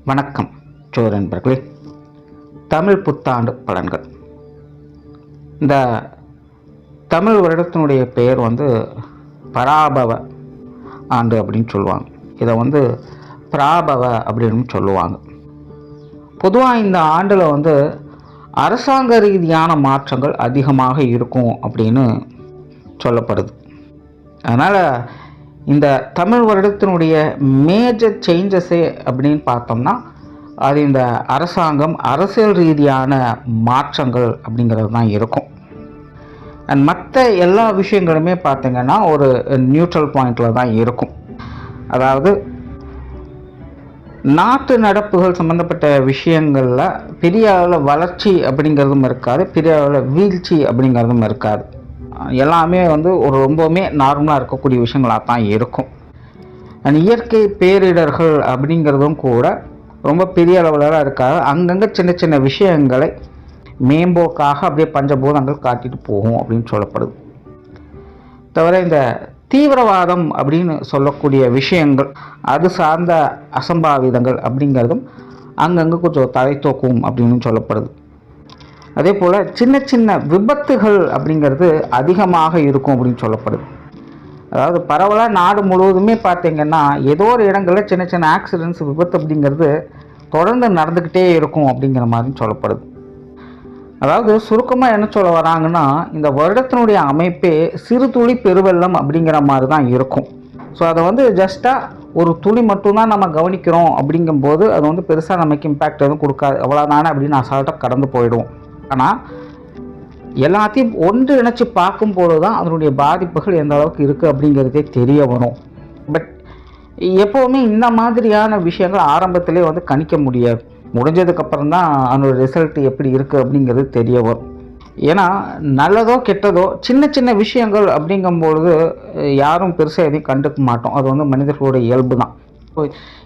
வணக்கம் நண்பர்களே. தமிழ் புத்தாண்டு பலன்கள். இந்த தமிழ் வருடத்தினுடைய பெயர் பராபவ ஆண்டு அப்படின்னு சொல்லுவாங்க. இதை பிராபவ அப்படின்னு சொல்லுவாங்க. பொதுவாக இந்த ஆண்டில் அரசாங்க ரீதியான மாற்றங்கள் அதிகமாக இருக்கும் அப்படின்னு சொல்லப்படுது. அதனால் இந்த தமிழ் வருடத்தினுடைய மேஜர் சேஞ்சஸே அப்படின்னு பார்த்தோம்னா அது இந்த அரசாங்கம் அரசியல் ரீதியான மாற்றங்கள் அப்படிங்கிறது தான் இருக்கும். அண்ட் மற்ற எல்லா விஷயங்களுமே பார்த்திங்கன்னா ஒரு நியூட்ரல் பாயிண்டில் தான் இருக்கும். அதாவது நாட்டு நடப்புகள் சம்மந்தப்பட்ட விஷயங்களில் பெரிய அளவில் வளர்ச்சி அப்படிங்கிறதும் இருக்காது, பெரிய அளவில் வீழ்ச்சி அப்படிங்கிறதும் இருக்காது. எல்லாமே ஒரு ரொம்பவுமே நார்மலாக இருக்கக்கூடிய விஷயங்களாக தான் இருக்கும். அண்ட் இயற்கை பேரிடர்கள் அப்படிங்கிறதும் கூட ரொம்ப பெரிய அளவில் இருக்காது. அங்கங்கே சின்ன சின்ன விஷயங்களை மேம்போக்காக அப்படியே பஞ்சபூதங்கள் காட்டிட்டு போகும் அப்படின்னு சொல்லப்படுது. தவிர இந்த தீவிரவாதம் அப்படின்னு சொல்லக்கூடிய விஷயங்கள், அது சார்ந்த அசம்பாவிதங்கள் அப்படிங்கிறதும் அங்கங்கே கொஞ்சம் தலை தூக்கும் அப்படின்னு சொல்லப்படுது. அதே போல் சின்ன சின்ன விபத்துகள் அப்படிங்கிறது அதிகமாக இருக்கும் அப்படின்னு சொல்லப்படுது. அதாவது பரவலாக நாடு முழுவதுமே பார்த்திங்கன்னா ஏதோ ஒரு இடங்களில் சின்ன சின்ன ஆக்சிடென்ட்ஸ், விபத்து அப்படிங்கிறது தொடர்ந்து நடந்துக்கிட்டே இருக்கும் அப்படிங்கிற மாதிரி சொல்லப்படுது. அதாவது சுருக்கமாக என்ன சொல்ல வராங்கன்னா, இந்த வருடத்தினுடைய அமைப்பே சிறு துளி பெருவெள்ளம் அப்படிங்கிற மாதிரி தான் இருக்கும். ஸோ அதை ஜஸ்ட்டாக ஒரு துளி மட்டும்தான் நம்ம கவனிக்கிறோம் அப்படிங்கும்போது அது பெருசாக நமக்கு இம்பேக்ட் எதுவும் கொடுக்காது, அவ்வளோதானே அப்படின்னு அசால்ட்டாக கடந்து போயிடுவோம். ஆனால் எல்லாத்தையும் ஒன்று இணைச்சி பார்க்கும்போது தான் அதனுடைய பாதிப்புகள் எந்த அளவுக்கு இருக்குது அப்படிங்கிறதே தெரிய வரும். பட் எப்போவுமே இந்த மாதிரியான விஷயங்கள் ஆரம்பத்திலே கணிக்க முடியாது. முடிஞ்சதுக்கப்புறம் தான் அதனோட ரிசல்ட் எப்படி இருக்குது அப்படிங்கிறது தெரிய வரும். ஏன்னா நல்லதோ கெட்டதோ சின்ன சின்ன விஷயங்கள் அப்படிங்கும்பொழுது யாரும் பெருசாக எதையும் கண்டுக்க மாட்டோம். அது மனிதர்களுடைய இயல்பு தான்.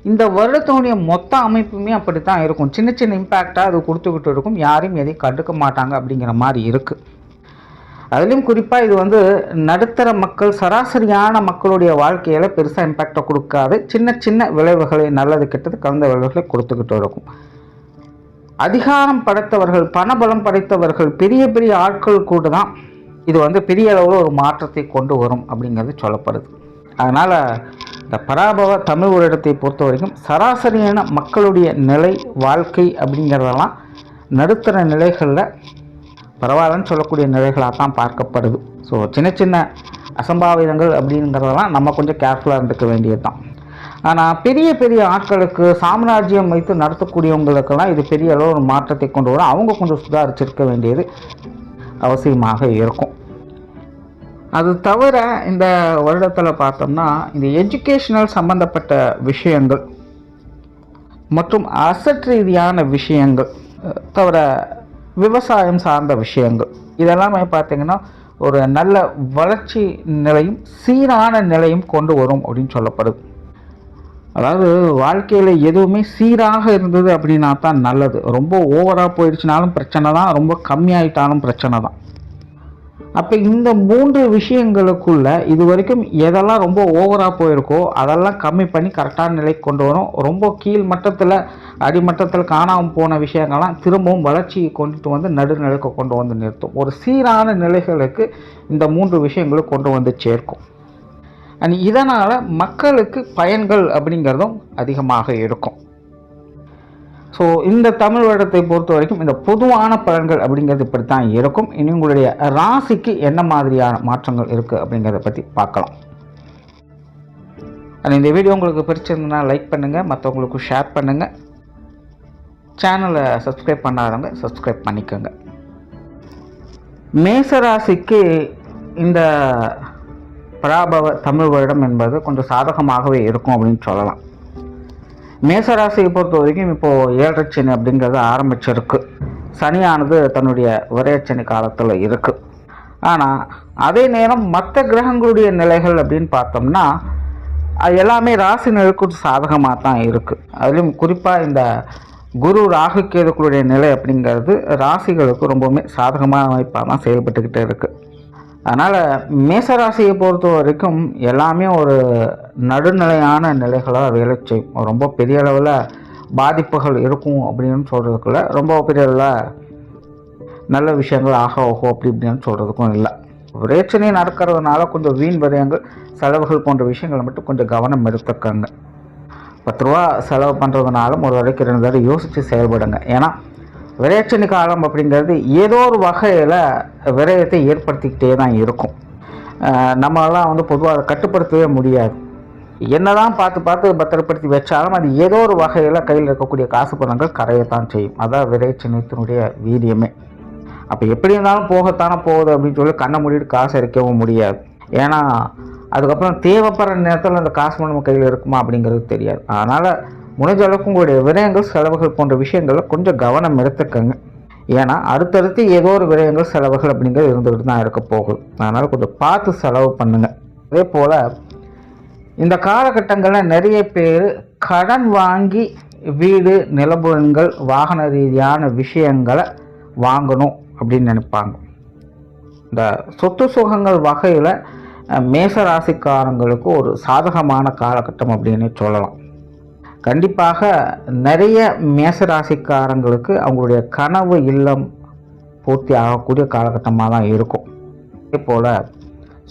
இந்த வருடத்தினுடைய மொத்த அமைப்புமே அப்படி தான் இருக்கும். சின்ன சின்ன இம்பேக்டாக அது கொடுத்துக்கிட்டு இருக்கும், யாரையும் எதையும் கண்டுக்க மாட்டாங்க அப்படிங்கிற மாதிரி இருக்குது. அதுலேயும் குறிப்பாக இது நடுத்தர மக்கள், சராசரியான மக்களுடைய வாழ்க்கையில் பெருசாக இம்பேக்டை கொடுக்காது. சின்ன சின்ன விளைவுகளை, நல்லது கெட்டது கலந்த விளைவுகளை கொடுத்துக்கிட்டு இருக்கும். அதிகாரம் படைத்தவர்கள், பணபலம் படைத்தவர்கள், பெரிய பெரிய ஆட்கள் கூட தான் இது பெரிய அளவில் ஒரு மாற்றத்தை கொண்டு வரும் அப்படிங்கிறது சொல்லப்படுது. அதனால் இந்த பராபவ தமிழ் வருடத்தை பொறுத்த வரைக்கும் சராசரியான மக்களுடைய நிலை, வாழ்க்கை அப்படிங்கிறதெல்லாம் நடுத்தர நிலைகளில் பரவாயில்லன்னு சொல்லக்கூடிய நிலைகளாக தான் பார்க்கப்படுது. ஸோ சின்ன சின்ன அசம்பாவிதங்கள் அப்படிங்கிறதெல்லாம் நம்ம கொஞ்சம் கேர்ஃபுல்லாக இருந்துக்க வேண்டியது தான். ஆனால் பெரிய பெரிய ஆட்களுக்கு, சாம்ராஜ்யம் வைத்து நடத்தக்கூடியவங்களுக்கெல்லாம் இது பெரிய அளவு ஒரு மாற்றத்தை கொண்டு வரும். அவங்க கொஞ்சம் சுதாரிச்சிருக்க வேண்டியது அவசியமாக இருக்கும். அது தவிர இந்த வருடத்தில் பார்த்தோம்னா இந்த எஜுகேஷனல் சம்பந்தப்பட்ட விஷயங்கள் மற்றும் அசட் ரீதியான விஷயங்கள், தவிர விவசாயம் சார்ந்த விஷயங்கள், இதெல்லாமே பார்த்திங்கன்னா ஒரு நல்ல வளர்ச்சி நிலையும் சீரான நிலையும் கொண்டு வரும் அப்படின்னு சொல்லப்படுது. அதாவது வாழ்க்கையில் எதுவுமே சீராக இருந்தது அப்படின்னா தான் நல்லது. ரொம்ப ஓவராக போயிடுச்சுனாலும் பிரச்சனை தான், ரொம்ப கம்மியாயிட்டாலும் பிரச்சனை தான். அப்போ இந்த 3 விஷயங்களுக்குள்ள இது வரைக்கும் எதெல்லாம் ரொம்ப ஓவராக போயிருக்கோ அதெல்லாம் கம்மி பண்ணி கரெக்டான நிலைக்கு கொண்டு வரும். ரொம்ப கீழ் மட்டத்தில், அடிமட்டத்தில் காணாமல் போன விஷயங்கள்லாம் திரும்பவும் வளர்ச்சியை கொண்டுட்டு நடுநிலைக்கு கொண்டு நிறுத்தும். ஒரு சீரான நிலைகளுக்கு இந்த 3 விஷயங்களும் கொண்டு சேர்க்கும். அண்ட் இதனால் மக்களுக்கு பயன்கள் அப்படிங்கிறதும் அதிகமாக இருக்கும். ஸோ இந்த தமிழ் வருடத்தை பொறுத்த வரைக்கும் இந்த பொதுவான பலன்கள் அப்படிங்கிறது இப்படி தான் இருக்கும். இனி உங்களுடைய ராசிக்கு என்ன மாதிரியான மாற்றங்கள் இருக்குது அப்படிங்கிறத பற்றி பார்க்கலாம். இந்த வீடியோ உங்களுக்கு பிடிச்சிருந்ததுன்னா லைக் பண்ணுங்கள், மற்றவங்களுக்கு ஷேர் பண்ணுங்கள். சேனலை சப்ஸ்கிரைப் பண்ணாதவங்க சப்ஸ்கிரைப் பண்ணிக்கோங்க. மேசராசிக்கு இந்த பராபவ தமிழ் வருடம் என்பது கொஞ்சம் சாதகமாகவே இருக்கும் அப்படின்னு சொல்லலாம். மேசராசியை பொறுத்த வரைக்கும் இப்போது 7 சனி அப்படிங்கிறது ஆரம்பிச்சிருக்கு. சனியானது தன்னுடைய விரையச்சனி காலத்தில் இருக்குது. ஆனால் அதே நேரம் மற்ற கிரகங்களுடைய நிலைகள் அப்படின்னு பார்த்தோம்னா அது எல்லாமே ராசி நிலைக்கு சாதகமாக தான் இருக்குது. அதுலேயும் குறிப்பாக இந்த குரு ராகு கேதுக்களுடைய நிலை அப்படிங்கிறது ராசிகளுக்கு ரொம்பவுமே சாதகமான அமைப்பாக தான் செயல்பட்டுக்கிட்டே இருக்குது. அதனால் மேசராசியை பொறுத்த வரைக்கும் எல்லாமே ஒரு நடுநிலையான நிலைகளாக வேலை செய்யும். ரொம்ப பெரிய அளவில் பாதிப்புகள் இருக்கும் அப்படின்னு சொல்கிறதுக்குள்ள ரொம்ப பெரிய நல்ல விஷயங்கள் ஆக ஓஹோ அப்படி இப்படின்னு சொல்கிறதுக்கும் இல்லை. விரேச்சனை நடக்கிறதுனால கொஞ்சம் வீண் விரயங்கள் செலவுகள் போன்ற விஷயங்களை மட்டும் கொஞ்சம் கவனம் எடுத்துக்கங்க. 10 ரூபா செலவு பண்ணுறதுனாலும் ஒரு வரைக்கும் 2 தடவை யோசித்து செயல்படுங்க. ஏன்னா விரைச்சனி காலம் அப்படிங்கிறது ஏதோ ஒரு வகையில் விரயத்தை ஏற்படுத்திக்கிட்டே தான் இருக்கும். நம்மளாம் வந்து பொதுவாக அதை கட்டுப்படுத்தவே முடியாது. என்னதான் பார்த்து பத்திரப்படுத்தி வச்சாலும் அது ஏதோ ஒரு வகையில் கையில் இருக்கக்கூடிய காசு பணங்கள் கரையத்தான் செய்யும். அதான் விரைச்சனத்தினுடைய வீரியமே. அப்போ எப்படி இருந்தாலும் போகத்தானே போகுது அப்படின்னு சொல்லி கண்ணை மூடிட்டு காசு இறக்கவும் முடியாது. ஏன்னா அதுக்கப்புறம் தேவைப்படுற நேரத்தில் அந்த காசு நம்ம கையில் இருக்குமா அப்படிங்கிறது தெரியாது. அதனால் முடிஞ்ச அளவுக்கு உங்களுடைய விரயங்கள் செலவுகள் போன்ற விஷயங்களில் கொஞ்சம் கவனம் எடுத்துக்கங்க. ஏன்னா அடுத்தடுத்து ஏதோ ஒரு விரயங்கள் செலவுகள் அப்படிங்கிறது இருந்துகிட்டு தான் இருக்க போகுது. அதனால் கொஞ்சம் பார்த்து செலவு பண்ணுங்கள். அதே போல் இந்த காலகட்டங்களில் நிறைய பேர் கடன் வாங்கி வீடு நிலபுலன்கள் வாகன ரீதியான விஷயங்களை வாங்கணும் அப்படின்னு நினைப்பாங்க. இந்த சொத்து சுகங்கள் வகையில் மேசராசிக்காரங்களுக்கு ஒரு சாதகமான காலகட்டம் அப்படின்னு சொல்லலாம். கண்டிப்பாக நிறைய மேசராசிக்காரங்களுக்கு அவங்களுடைய கனவு இல்லம் பூர்த்தி ஆகக்கூடிய காலகட்டமாக தான் இருக்கும். அதே போல்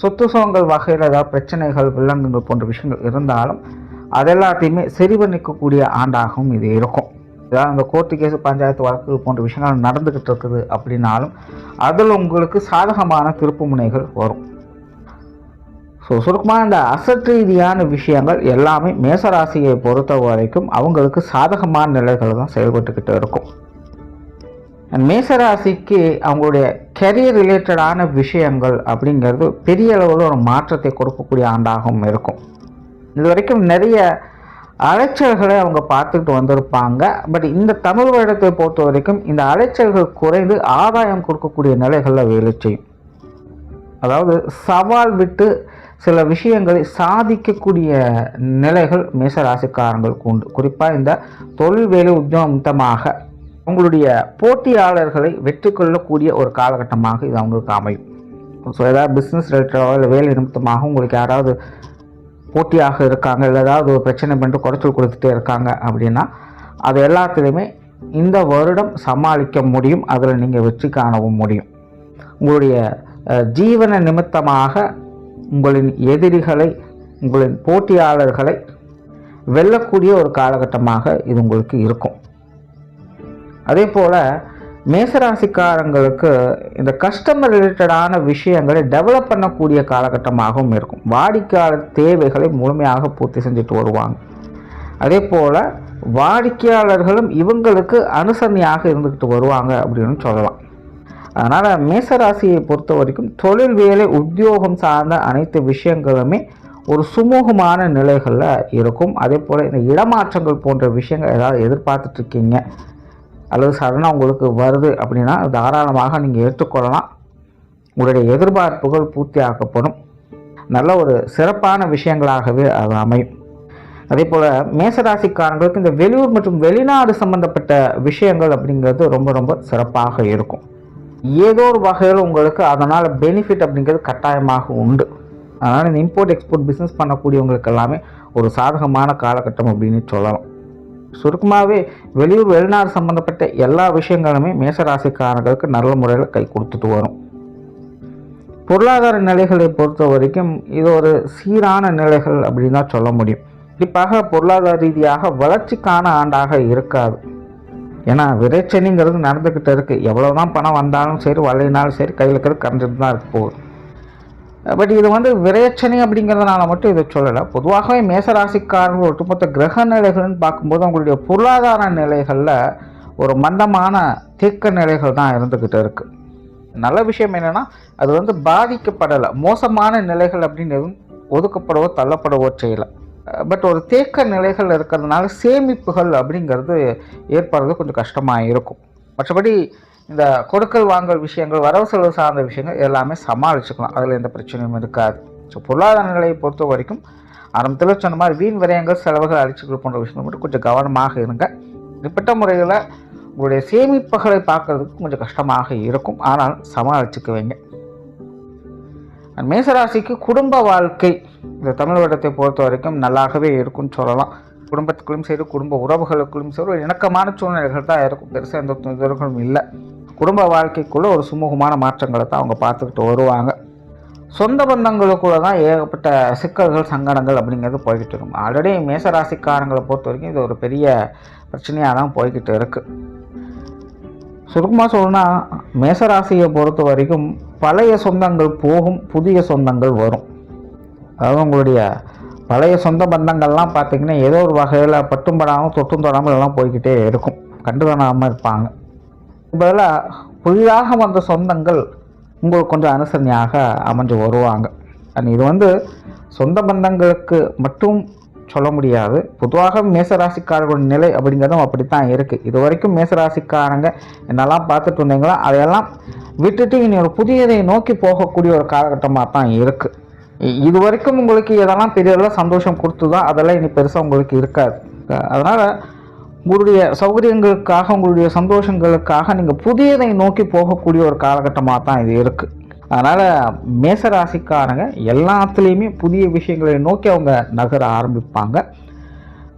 சொத்து சுகங்கள் வகையில் ஏதாவது பிரச்சனைகள் வில்லங்கங்கள் போன்ற விஷயங்கள் இருந்தாலும் அதெல்லாத்தையுமே சரி பண்ணிக்கக்கூடிய ஆண்டாகவும் இது இருக்கும். ஏதாவது அந்த கோர்ட்டு கேஸு பஞ்சாயத்து வழக்குகள் போன்ற விஷயங்கள் நடந்துக்கிட்டு இருக்குது அப்படின்னாலும் அதில் உங்களுக்கு சாதகமான திருப்பு முனைகள் வரும். ஸோ சுருக்கமாக இந்த அசட் ரீதியான விஷயங்கள் எல்லாமே மேசராசியை பொறுத்த வரைக்கும் அவங்களுக்கு சாதகமான நிலைகள் தான் செயல்பட்டுக்கிட்டு இருக்கும். மேசராசிக்கு அவங்களுடைய கெரியர் ரிலேட்டடான விஷயங்கள் அப்படிங்கிறது பெரிய அளவில் ஒரு மாற்றத்தை கொடுக்கக்கூடிய ஆண்டாகவும் இருக்கும். இது வரைக்கும் நிறைய அலைச்சல்களை அவங்க பார்த்துக்கிட்டு வந்திருப்பாங்க. பட் இந்த தமிழ் வருடத்தை பொறுத்த வரைக்கும் இந்த அலைச்சல்கள் குறைந்து ஆதாயம் கொடுக்கக்கூடிய நிலைகளில் வேலை செய்யும். அதாவது சவால் விட்டு சில விஷயங்களை சாதிக்கக்கூடிய நிலைகள் மேசராசிக்காரங்களுக்கு உண்டு. குறிப்பாக இந்த தொழில் வேலை உத்தியோகமாக உங்களுடைய போட்டியாளர்களை வெற்றி கொள்ளக்கூடிய ஒரு காலகட்டமாக இது அவங்களுக்கு அமையும். ஸோ ஏதாவது பிஸ்னஸ் ரிலேட்டடாக இல்லை வேலை நிமித்தமாக உங்களுக்கு யாராவது போட்டியாக இருக்காங்க, இல்லை ஏதாவது ஒரு பிரச்சனை பண்ணிட்டு குறைச்சல் கொடுத்துட்டே இருக்காங்க அப்படின்னா அது எல்லாத்துலேயுமே இந்த வருடம் சமாளிக்க முடியும். அதில் நீங்கள் வெற்றி காணவும் முடியும். உங்களுடைய ஜீவன நிமித்தமாக உங்களின் எதிரிகளை உங்களின் போட்டியாளர்களை வெல்லக்கூடிய ஒரு காலகட்டமாக இது உங்களுக்கு இருக்கும். அதே போல் மேசராசிக்காரங்களுக்கு இந்த கஸ்டமர் ரிலேட்டடான விஷயங்களை டெவலப் பண்ணக்கூடிய காலகட்டமாகவும் இருக்கும். வாடிக்கையாளர் தேவைகளை முழுமையாக பூர்த்தி செஞ்சுட்டு வருவாங்க. அதே போல் வாடிக்கையாளர்களும் இவங்களுக்கு அனுசரணையாக இருந்துக்கிட்டு வருவாங்க அப்படின்னு சொல்லலாம். அதனால் மேசராசியை பொறுத்த வரைக்கும் தொழில் வேலை உத்தியோகம் சார்ந்த அனைத்து விஷயங்களுமே ஒரு சுமூகமான நிலைகளில் இருக்கும். அதே போல் இந்த இடமாற்றங்கள் போன்ற விஷயங்கள் ஏதாவது எதிர்பார்த்துட்ருக்கீங்க அல்லது சடனாக உங்களுக்கு வருது அப்படின்னா தாராளமாக நீங்கள் ஏற்றுக்கொள்ளலாம். உங்களுடைய எதிர்பார்ப்புகள் பூர்த்தி ஆக்கப்படும். நல்ல ஒரு சிறப்பான விஷயங்களாகவே அது அமையும். அதே போல் மேசராசிக்காரங்களுக்கு இந்த வெளியூர் மற்றும் வெளிநாடு சம்பந்தப்பட்ட விஷயங்கள் அப்படிங்கிறது ரொம்ப ரொம்ப சிறப்பாக இருக்கும். ஏதோ ஒரு வகையில் உங்களுக்கு அதனால் பெனிஃபிட் அப்படிங்கிறது கட்டாயமாக உண்டு. அதனால் இந்த இம்போர்ட் எக்ஸ்போர்ட் பிஸ்னஸ் பண்ணக்கூடியவங்களுக்கு எல்லாமே ஒரு சாதகமான காலகட்டம் அப்படின்னு சொல்லலாம். சுருக்கமாகவே வெளியூர் வெளிநாடு சம்பந்தப்பட்ட எல்லா விஷயங்களுமே மேசராசிக்காரர்களுக்கு நல்ல முறையில் கை கொடுத்துட்டு வரும். பொருளாதார நிலைகளை பொறுத்த வரைக்கும் இது ஒரு சீரான நிலைகள் அப்படின்னு தான் சொல்ல முடியும். குறிப்பாக பொருளாதார ரீதியாக வளர்ச்சிக்கான ஆண்டாக இருக்காது. ஏன்னா விரைச்சனிங்கிறது நடந்துக்கிட்டு இருக்குது. எவ்வளோ தான் பணம் வந்தாலும் சரி வரலைனாலும் சரி கையில் இருக்கிறது கரைஞ்சிட்டு தான் இருக்க போகுது. பட் இது வந்து விரைச்சனி அப்படிங்கிறதுனால மட்டும் இதை சொல்லலை. பொதுவாகவே மேசராசிக்காரர்கள் ஒட்டுமொத்த கிரக நிலைகள்னு பார்க்கும்போது அவங்களுடைய பொருளாதார நிலைகளில் ஒரு மந்தமான தேக்க நிலைகள் தான் இருந்துக்கிட்டு இருக்குது. நல்ல விஷயம் என்னென்னா அது வந்து பாதிக்கப்படலை. மோசமான நிலைகள் அப்படின்னு எதுவும் ஒதுக்கப்படவோ தள்ளப்படவோ செய்யலை. பட் ஒரு தேக்க நிலைகள் இருக்கிறதுனால சேமிப்புகள் அப்படிங்கிறது ஏற்படுறது கொஞ்சம் கஷ்டமாக இருக்கும். மற்றபடி இந்த கொடுக்கல் வாங்கல் விஷயங்கள் வரவு செலவு சார்ந்த விஷயங்கள் எல்லாமே சமாளிச்சுக்கலாம். அதில் எந்த பிரச்சனையும் இருக்காது. ஸோ பொருளாதார நிலையை பொறுத்த வரைக்கும் ஆரம்பத்தில் சொன்ன மாதிரி வீண் விரயங்கள் செலவுகள் அழிச்சுக்கள் போன்ற விஷயங்கள் மட்டும் கொஞ்சம் கவனமாக இருங்க. இப்பட்ட முறையில் உங்களுடைய சேமிப்புகளை பார்க்குறதுக்கு கொஞ்சம் கஷ்டமாக இருக்கும். ஆனால் சமாளிச்சுக்க வைங்க. மேசராசிக்கு குடும்ப வாழ்க்கை இந்த தமிழ் வருடத்தை பொறுத்த வரைக்கும் நல்லாகவே இருக்குன்னு சொல்லலாம். குடும்பத்துக்குள்ளும் சரி, குடும்ப உறவுகளுக்குள்ளும் சரி ஒரு இணக்கமான சூழ்நிலைகள் தான் இருக்கும். பெருசாக எந்த தொந்தரவுகளும் இல்லை. குடும்ப வாழ்க்கைக்குள்ளே ஒரு சுமூகமான மாற்றங்களை தான் அவங்க பார்த்துக்கிட்டு வருவாங்க. சொந்த பந்தங்களுக்குள்ள தான் ஏகப்பட்ட சிக்கல்கள், சங்கடங்கள் அப்படிங்கிறது போய்கிட்டு இருக்கும். ஆல்ரெடி மேசராசிக்காரங்களை பொறுத்த வரைக்கும் இது ஒரு பெரிய பிரச்சனையாக தான் போய்கிட்டு இருக்குது. சுருக்கமாக சொல்லணும்னா, மேசராசியை பொறுத்த வரைக்கும் பழைய சொந்தங்கள் போகும், புதிய சொந்தங்கள் வரும். அதாவது உங்களுடைய பழைய சொந்த பந்தங்கள்லாம் பார்த்திங்கன்னா ஏதோ ஒரு வகையில் பட்டும் படாமல் தொட்டும் தொடாமல் எல்லாம் போய்கிட்டே இருக்கும், கண்டு காணாமல் இருப்பாங்க. பதிலாக புதிதாக வந்த சொந்தங்கள் உங்களுக்கு கொஞ்சம் அனுசரணையாக அமைஞ்சு வருவாங்க. அண்ட் இது சொந்த பந்தங்களுக்கு மட்டும் சொல்ல முடியாது, பொதுவாக மேசராசிக்காரர்களோட நிலை அப்படிங்கிறதும் அப்படித்தான் இருக்குது. இது வரைக்கும் மேசராசிக்காரங்க என்னெல்லாம் பார்த்துட்டு வந்தீங்களோ அதையெல்லாம் விட்டுட்டு இனி ஒரு புதியதை நோக்கி போகக்கூடிய ஒரு காலகட்டமாக தான் இருக்குது. இது வரைக்கும் உங்களுக்கு எதெல்லாம் பெரிய சந்தோஷம் கொடுத்துதோ அதெல்லாம் இனி பெருசாக உங்களுக்கு இருக்காது. அதனால் உங்களுடைய சௌகரியங்களுக்காக, உங்களுடைய சந்தோஷங்களுக்காக நீங்கள் புதியதை நோக்கி போகக்கூடிய ஒரு காலகட்டமாக தான் இது இருக்குது. அதனால் மேசராசிக்காரங்க எல்லாத்துலேயுமே புதிய விஷயங்களை நோக்கி அவங்க நகர ஆரம்பிப்பாங்க.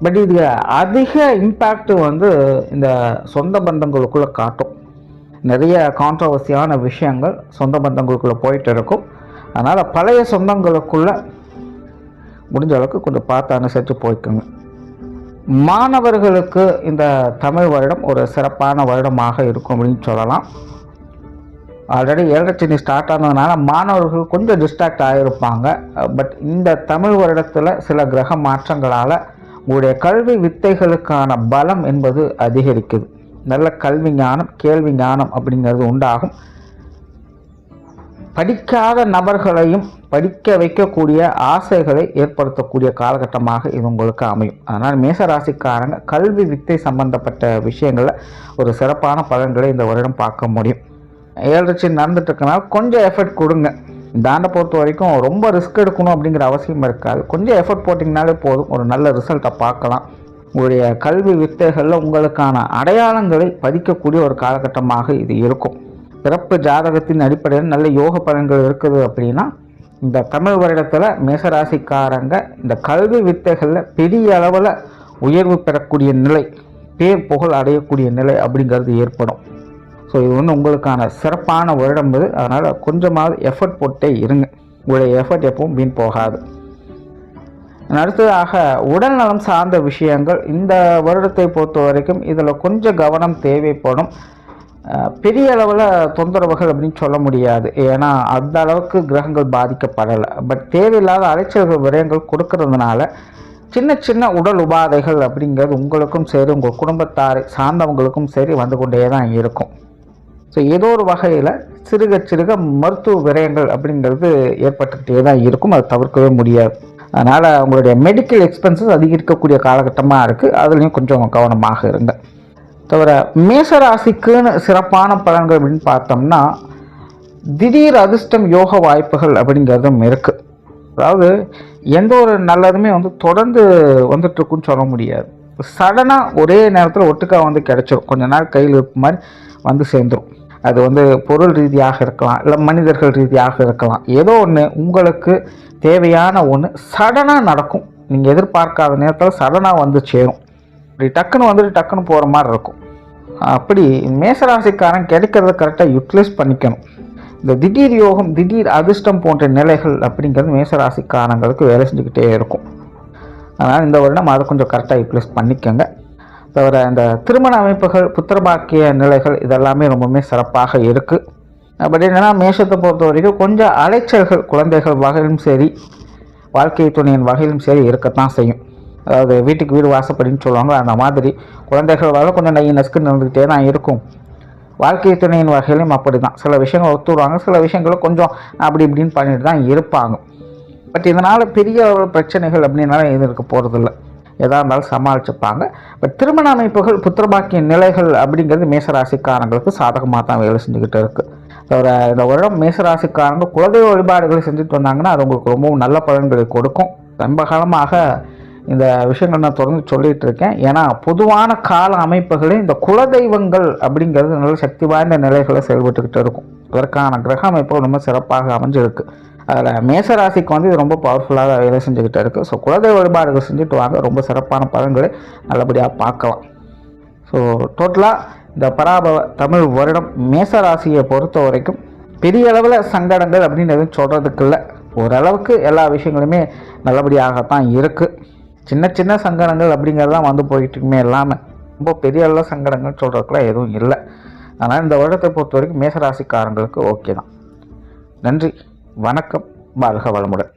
பட் இது அதிக இம்பேக்ட் இந்த சொந்த பந்தங்களுக்குள்ளே காட்டும். நிறைய கான்ட்ரவர்சியான விஷயங்கள் சொந்த பந்தங்களுக்குள்ளே போயிட்டு இருக்கும். அதனால் பழைய சொந்தங்களுக்குள்ளே முடிஞ்ச அளவுக்கு கொஞ்சம் பார்த்து அனுசரித்து போய்க்குங்க. மாணவர்களுக்கு இந்த தமிழ் வருடம் ஒரு சிறப்பான வருடமாக இருக்கும் அப்படின்னு சொல்லலாம். ஆல்ரெடி 7 சனி ஸ்டார்ட் ஆனதுனால மாணவர்கள் கொஞ்சம் டிஸ்ட்ராக்ட் ஆகிருப்பாங்க. பட் இந்த தமிழ் வருடத்தில் சில கிரக மாற்றங்களால் உங்களுடைய கல்வி வித்தைகளுக்கான பலம் என்பது அதிகரிக்குது. நல்ல கல்வி ஞானம், கேள்வி ஞானம் அப்படிங்கிறது உண்டாகும். படிக்காத நபர்களையும் படிக்க வைக்கக்கூடிய ஆசைகளை ஏற்படுத்தக்கூடிய காலகட்டமாக இது உங்களுக்கு அமையும். அதனால் மேசராசிக்காரங்க கல்வி வித்தை சம்பந்தப்பட்ட விஷயங்களில் ஒரு சிறப்பான பலன்களை இந்த வருடம் பார்க்க முடியும். 7 சனி நடந்துட்டு இருக்கனால கொஞ்சம் எஃபர்ட் கொடுங்க. தாண்டை பொறுத்த வரைக்கும் ரொம்ப ரிஸ்க் எடுக்கணும் அப்படிங்கிற அவசியம் இருக்காது. கொஞ்சம் எஃபர்ட் போட்டிங்கனாலே போதும், ஒரு நல்ல ரிசல்ட்டை பார்க்கலாம். உங்களுடைய கல்வி வித்தைகளில் உங்களுக்கான அடையாளங்களை பதிக்கக்கூடிய ஒரு காலகட்டமாக இது இருக்கும். பிறப்பு ஜாதகத்தின் அடிப்படையில் நல்ல யோக பலன்கள் இருக்குது அப்படின்னா இந்த தமிழ் வருடத்தில் மேசராசிக்காரங்க இந்த கல்வி வித்தைகளில் பெரிய அளவில் உயர்வு பெறக்கூடிய நிலை, பேர் புகழ் அடையக்கூடிய நிலை அப்படிங்கிறது ஏற்படும். ஸோ இது உங்களுக்கான சிறப்பான வருடம் இது. அதனால் கொஞ்சமாவது எஃபர்ட் போட்டே இருங்க. உங்களுடைய எஃபர்ட் எப்பவும் வீண் போகாது. அடுத்ததாக உடல்நலம் சார்ந்த விஷயங்கள் இந்த வருடத்தை பொறுத்த வரைக்கும் இதில் கொஞ்சம் கவனம் தேவைப்படும். பெரிய அளவில் தொந்தரவுகள் அப்படின்னு சொல்ல முடியாது, ஏன்னா அந்த அளவுக்கு கிரகங்கள் பாதிக்கப்படலை. பட் தேவையில்லாத அலைச்சல்கள் விரயங்கள் கொடுக்கறதுனால சின்ன சின்ன உடல் உபாதைகள் அப்படிங்கிறது உங்களுக்கும் சரி, உங்கள் குடும்பத்தாரை சார்ந்தவங்களுக்கும் சரி வந்து கொண்டே தான் இருக்கும். ஸோ ஏதோ ஒரு வகையில் சிறுக சிறுக மருத்துவ விரயங்கள் அப்படிங்கிறது ஏற்பட்டுக்கிட்டே தான் இருக்கும், அது தவிர்க்கவே முடியாது. அதனால் உங்களுடைய மெடிக்கல் எக்ஸ்பென்சஸ் அதிகரிக்கக்கூடிய காலகட்டமாக இருக்குது, அதுலேயும் கொஞ்சம் கவனமாக இருங்க. தவிர மேசராசிக்குன்னு சிறப்பான பலன்கள் அப்படின்னு பார்த்தோம்னா திடீர் அதிர்ஷ்டம், யோக வாய்ப்புகள் அப்படிங்கிறதும் இருக்குது. அதாவது எந்த ஒரு நல்லதுமே தொடர்ந்து வந்துட்டுருக்குன்னு சொல்ல முடியாது. சடனாக ஒரே நேரத்தில் ஒட்டுக்கா கிடைச்சிடும், கொஞ்ச நாள் கையில் இருக்க மாதிரி சேர்ந்துடும். அது பொருள் ரீதியாக இருக்கலாம், இல்லை மனிதர்கள் ரீதியாக இருக்கலாம். ஏதோ ஒன்று உங்களுக்கு தேவையான ஒன்று சடனாக நடக்கும். நீங்கள் எதிர்பார்க்காத நேரத்தில் சடனாக சேரும். இப்படி டக்குன்னு டக்குன்னு போகிற மாதிரி இருக்கும். அப்படி மேசராசிக்காரன் கிடைக்கிறத கரெக்டாக யூட்டிலைஸ் பண்ணிக்கணும். இந்த திடீர் யோகம், திடீர் அதிர்ஷ்டம் போன்ற நிலைகள் அப்படிங்கிறது மேசராசிக்காரங்களுக்கு வேலை செஞ்சுக்கிட்டே இருக்கும். அதனால் இந்த வருடம் அதை கொஞ்சம் கரெக்டாக யூட்டிலைஸ் பண்ணிக்கோங்க. தவிர இந்த திருமண அமைப்புகள், புத்திரபாக்கிய நிலைகள் இதெல்லாமே ரொம்பவுமே சிறப்பாக இருக்குது. பட் என்னென்னா மேஷத்தை பொறுத்த வரைக்கும் கொஞ்சம் அலைச்சல்கள் குழந்தைகள் வகையிலும் சரி, வாழ்க்கை துணையின் வகையிலும் சரி இருக்கத்தான் செய்யும். அதாவது வீட்டுக்கு வீடு வாசப்படின்னு சொல்லுவாங்க, அந்த மாதிரி குழந்தைகள் வகையில் கொஞ்சம் நெஸ்க்கு நடந்துக்கிட்டே தான் இருக்கும். வாழ்க்கை துணையின் வகையிலும் அப்படி தான். சில விஷயங்கள் ஒத்துருவாங்க, சில விஷயங்களை கொஞ்சம் அப்படி இப்படின்னு பண்ணிட்டு தான் இருப்பாங்க. பட் இதனால் பெரிய பிரச்சனைகள் அப்படின்னால எதுவும் இருக்க போகிறதில்ல, எதாக இருந்தாலும் சமாளிச்சுப்பாங்க. பட் திருமண அமைப்புகள், புத்திரபாக்கிய நிலைகள் அப்படிங்கிறது மேசராசிக்காரங்களுக்கு சாதகமாக தான் வேலை செஞ்சுக்கிட்டு இருக்குது. தவிர இந்த வருடம் மேசராசிக்காரங்க குலதெய்வ வழிபாடுகளை செஞ்சுட்டு வந்தாங்கன்னா அது உங்களுக்கு ரொம்பவும் நல்ல பலன்களை கொடுக்கும். ரொம்ப காலமாக இந்த விஷயங்கள் நான் தொடர்ந்து சொல்லிகிட்டு இருக்கேன். ஏன்னா பொதுவான கால அமைப்புகளே இந்த குலதெய்வங்கள் அப்படிங்கிறது நல்ல சக்தி வாய்ந்த நிலைகளை செயல்பட்டுக்கிட்டு இருக்கும். அதற்கான கிரக அமைப்புகள் ரொம்ப சிறப்பாக அமைஞ்சிருக்கு. அதில் மேசராசிக்கு வந்து இது ரொம்ப பவர்ஃபுல்லாக வேலை செஞ்சுக்கிட்டு இருக்குது. ஸோ குலதெய்வ வழிபாடுகள் செஞ்சுட்டு வாங்க, ரொம்ப சிறப்பான பலன்களை நல்லபடியாக பார்க்கலாம். ஸோ டோட்டலாக இந்த பராபவ தமிழ் வருடம் மேசராசியை பொறுத்த வரைக்கும் பெரிய அளவில் சங்கடங்கள் அப்படின்னு எதுவும் சொல்கிறதுக்கு இல்லை. ஓரளவுக்கு எல்லா விஷயங்களுமே நல்லபடியாகத்தான் இருக்குது. சின்ன சின்ன சங்கடங்கள் அப்படிங்கிறதான் வந்து போயிட்டுருக்குமே இல்லாமல் ரொம்ப பெரிய அளவில் சங்கடங்கள் சொல்கிறதுக்குலாம் எதுவும் இல்லை. அதனால் இந்த வருடத்தை பொறுத்த வரைக்கும் மேசராசிக்காரங்களுக்கு ஓகே தான். நன்றி, வணக்கம், வாழ்க வளமுடன்.